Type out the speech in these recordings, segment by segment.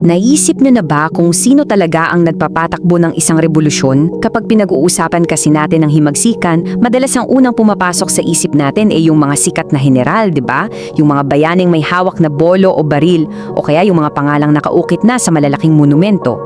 Naisip niyo na ba kung sino talaga ang nagpapatakbo ng isang revolusyon? Kapag pinag-uusapan kasi natin ang himagsikan, madalas ang unang pumapasok sa isip natin ay yung mga sikat na general, di ba? Yung mga bayaning may hawak na bolo o baril, o kaya yung mga pangalang nakaukit na sa malalaking monumento.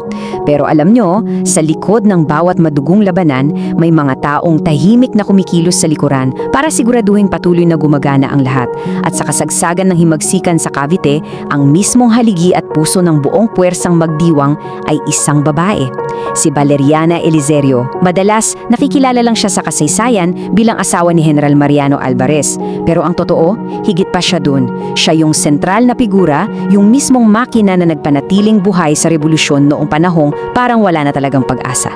Pero alam nyo, sa likod ng bawat madugong labanan, may mga taong tahimik na kumikilos sa likuran para siguraduhin patuloy na gumagana ang lahat. At sa kasagsagan ng himagsikan sa Cavite, ang mismong haligi at puso ng buong puwersang magdiwang ay isang babae, si Valeriana Eliserio. Madalas, nakikilala lang siya sa kasaysayan bilang asawa ni General Mariano Alvarez. Pero ang totoo, higit pa siya dun. Siya yung sentral na figura, yung mismong makina na nagpanatiling buhay sa revolusyon noong panahong parang wala na talagang pag-asa.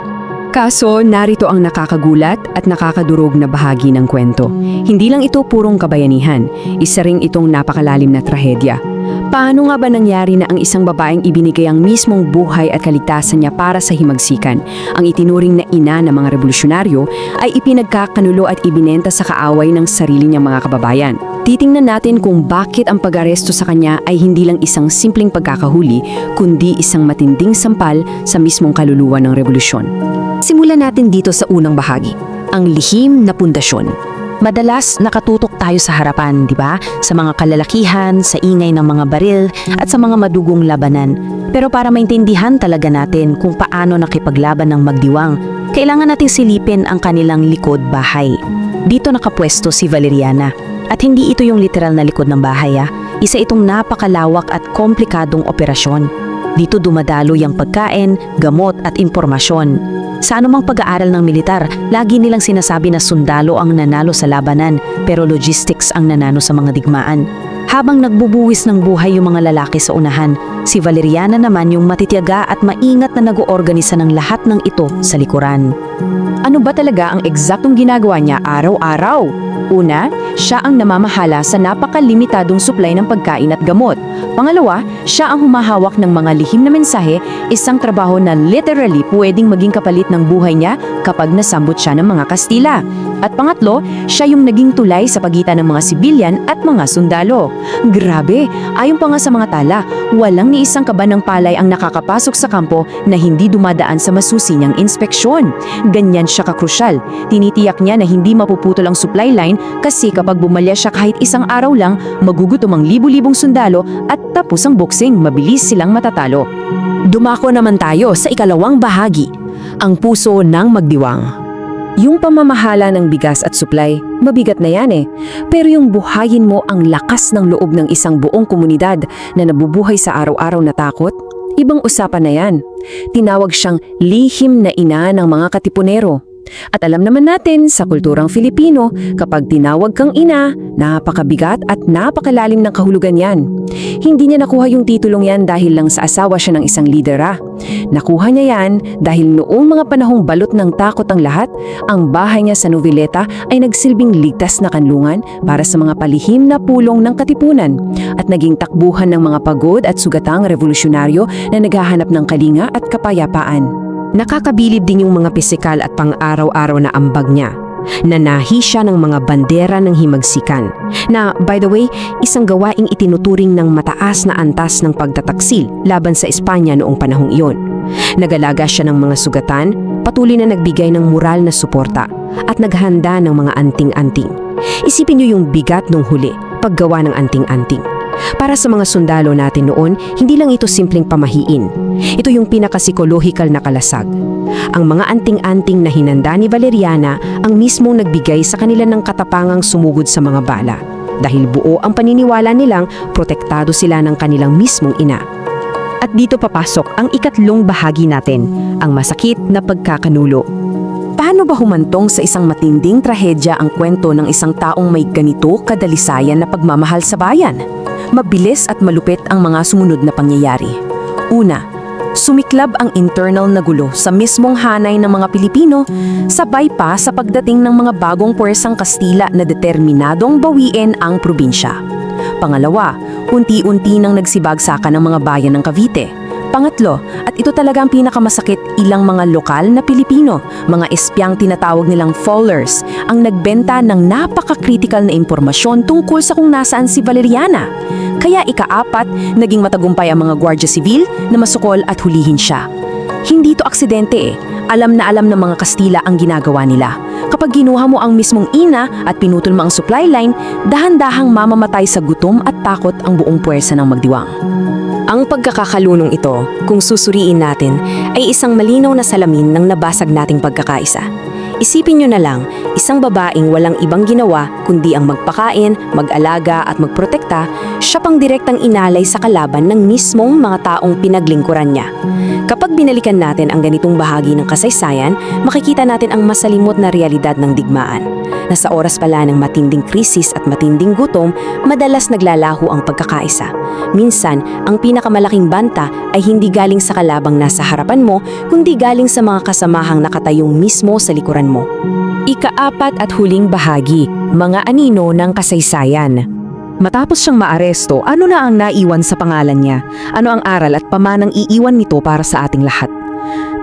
Kaso, narito ang nakakagulat at nakakadurog na bahagi ng kwento. Hindi lang ito purong kabayanihan, isa ring itong napakalalim na trahedya. Paano nga ba nangyari na ang isang babaeng ibinigay ang mismong buhay at kaligtasan niya para sa himagsikan, ang itinuring na ina ng mga revolusyonaryo, ay ipinagkakanulo at ibinenta sa kaaway ng sarili niyang mga kababayan? Titingnan natin kung bakit ang pag-aresto sa kanya ay hindi lang isang simpleng pagkakahuli, kundi isang matinding sampal sa mismong kaluluwa ng revolusyon. Simulan natin dito sa unang bahagi, ang lihim na pundasyon. Madalas nakatutok tayo sa harapan, di ba? Sa mga kalalakihan, sa ingay ng mga baril, at sa mga madugong labanan. Pero para maintindihan talaga natin kung paano nakipaglaban ng magdiwang, kailangan nating silipin ang kanilang likod bahay. Dito nakapwesto si Valeriana. At hindi ito yung literal na likod ng bahay, Isa itong napakalawak at komplikadong operasyon. Dito dumadalo yung pagkain, gamot at impormasyon. Sa anumang pag-aaral ng militar, lagi nilang sinasabi na sundalo ang nanalo sa labanan, pero logistics ang nanalo sa mga digmaan. Habang nagbubuwis ng buhay yung mga lalaki sa unahan, si Valeriana naman yung matitiyaga at maingat na nag-oorganisa ng lahat ng ito sa likuran. Ano ba talaga ang eksaktong ginagawa niya araw-araw? Una, siya ang namamahala sa napakalimitadong supply ng pagkain at gamot. Pangalawa, siya ang humahawak ng mga lihim na mensahe, isang trabaho na literally pwedeng maging kapalit ng buhay niya kapag nasambot siya ng mga Kastila. At pangatlo, siya yung naging tulay sa pagitan ng mga sibilyan at mga sundalo. Grabe, ayon pa nga sa mga tala, walang ni isang kaba ng palay ang nakakapasok sa kampo na hindi dumadaan sa masusi niyang inspeksyon. Ganyan siya kakrusyal. Tinitiyak niya na hindi mapuputol ang supply line kasi kapag bumalya siya kahit isang araw lang, magugutom ang libu-libong sundalo at tapos ang boxing, mabilis silang matatalo. Dumako naman tayo sa ikalawang bahagi, ang puso ng magdiwang. Yung pamamahala ng bigas at supply, mabigat na yan Pero yung buhayin mo ang lakas ng loob ng isang buong komunidad na nabubuhay sa araw-araw na takot, ibang usapan na yan. Tinawag siyang lihim na ina ng mga katipunero. At alam naman natin sa kulturang Filipino, kapag tinawag kang ina, napakabigat at napakalalim ng kahulugan yan. Hindi niya nakuha yung titulong yan dahil lang sa asawa siya ng isang lider Nakuha niya yan dahil noong mga panahong balot ng takot ang lahat, ang bahay niya sa Noveleta ay nagsilbing ligtas na kanlungan para sa mga palihim na pulong ng katipunan at naging takbuhan ng mga pagod at sugatang revolusyonaryo na naghahanap ng kalinga at kapayapaan. Nakakabilib din yung mga pisikal at pang-araw-araw na ambag niya. Nanahi siya ng mga bandera ng himagsikan na, by the way, isang gawaing itinuturing ng mataas na antas ng pagtataksil laban sa Espanya noong panahong iyon. Nagalaga siya ng mga sugatan, patuloy na nagbigay ng moral na suporta at naghanda ng mga anting-anting. Isipin niyo yung bigat nung huli, paggawa ng anting-anting. Para sa mga sundalo natin noon, hindi lang ito simpleng pamahiin. Ito yung pinakapsikolohikal na kalasag. Ang mga anting-anting na hinanda ni Valeriana ang mismong nagbigay sa kanila ng katapangang sumugod sa mga bala. Dahil buo ang paniniwala nilang protektado sila ng kanilang mismong ina. At dito papasok ang ikatlong bahagi natin, ang masakit na pagkakanulo. Paano ba humantong sa isang matinding trahedya ang kwento ng isang taong may ganito kadalisayan na pagmamahal sa bayan? Mabilis at malupit ang mga sumunod na pangyayari. Una, sumiklab ang internal na gulo sa mismong hanay ng mga Pilipino, sabay pa sa pagdating ng mga bagong puwersang Kastila na determinadong bawiin ang probinsya. Pangalawa, unti-unti nang nagsibagsakan ng mga bayan ng Cavite. Pangatlo, at ito talaga ang pinakamasakit, ilang mga lokal na Pilipino, mga espyang tinatawag nilang followers, ang nagbenta ng napaka-critical na impormasyon tungkol sa kung nasaan si Valeriana. Kaya ika-4, naging matagumpay ang mga Guardia Civil na masukol at hulihin siya. Hindi to aksidente eh. Alam na alam ng mga Kastila ang ginagawa nila. Kapag ginuha mo ang mismong ina at pinutol mo ang supply line, dahan-dahang mamamatay sa gutom at takot ang buong puwersa ng magdiwang. Ang pagkakakalunong ito, kung susuriin natin, ay isang malinaw na salamin ng nabasag nating pagkakaisa. Isipin nyo na lang, isang babaeng walang ibang ginawa kundi ang magpakain, mag-alaga at magprotekta, siya pang direktang inalay sa kalaban ng mismong mga taong pinaglingkuran niya. Kapag binalikan natin ang ganitong bahagi ng kasaysayan, makikita natin ang masalimot na realidad ng digmaan. Na sa oras pala ng matinding krisis at matinding gutom, madalas naglalaho ang pagkakaisa. Minsan, ang pinakamalaking banta ay hindi galing sa kalabang nasa harapan mo, kundi galing sa mga kasamahang nakatayong mismo sa likuran mo. Ika-4 at huling bahagi, mga anino ng kasaysayan. Matapos siyang maaresto, ano na ang naiwan sa pangalan niya? Ano ang aral at pamanang iiwan nito para sa ating lahat?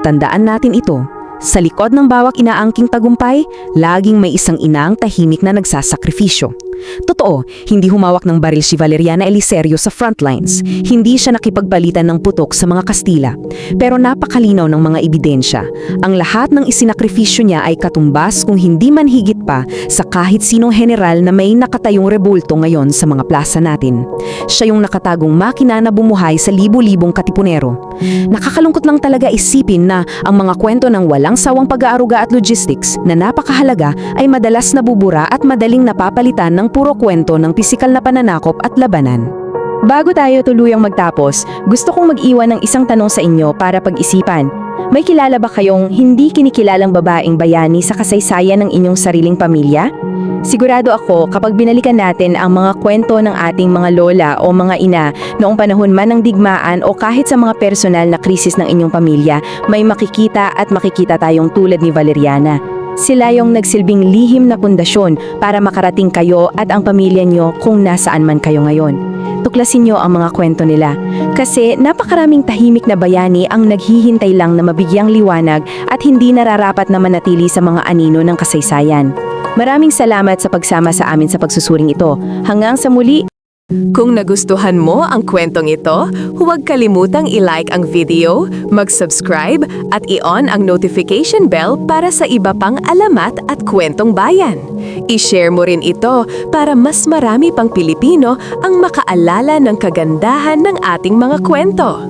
Tandaan natin ito. Sa likod ng bawat inaangking tagumpay, laging may isang inang tahimik na nagsasakripisyo. Totoo, hindi humawak ng baril si Valeriana Eliserio sa frontlines. Hindi siya nakipagbalitan ng putok sa mga Kastila. Pero napakalinaw ng mga ebidensya. Ang lahat ng isinakripisyo niya ay katumbas kung hindi man higit pa sa kahit sinong general na may nakatayong rebulto ngayon sa mga plaza natin. Siya yung nakatagong makina na bumuhay sa libu-libong katipunero. Nakakalungkot lang talaga isipin na ang mga kwento ng walang sawang pag-aaruga at logistics na napakahalaga ay madalas nabubura at madaling napapalitan ng puro kwento ng pisikal na pananakop at labanan. Bago tayo tuluyang magtapos, gusto kong mag-iwan ng isang tanong sa inyo para pag-isipan. May kilala ba kayong hindi kinikilalang babaeng bayani sa kasaysayan ng inyong sariling pamilya? Sigurado ako kapag binalikan natin ang mga kwento ng ating mga lola o mga ina noong panahon man ng digmaan o kahit sa mga personal na krisis ng inyong pamilya, may makikita tayong tulad ni Valeriana. Sila yung nagsilbing lihim na pundasyon para makarating kayo at ang pamilya nyo kung nasaan man kayo ngayon. Tuklasin nyo ang mga kwento nila. Kasi napakaraming tahimik na bayani ang naghihintay lang na mabigyang liwanag at hindi nararapat na manatili sa mga anino ng kasaysayan. Maraming salamat sa pagsama sa amin sa pagsusuring ito. Hanggang sa muli! Kung nagustuhan mo ang kwentong ito, huwag kalimutang i-like ang video, mag-subscribe at i-on ang notification bell para sa iba pang alamat at kwentong bayan. I-share mo rin ito para mas marami pang Pilipino ang makaalala ng kagandahan ng ating mga kwento.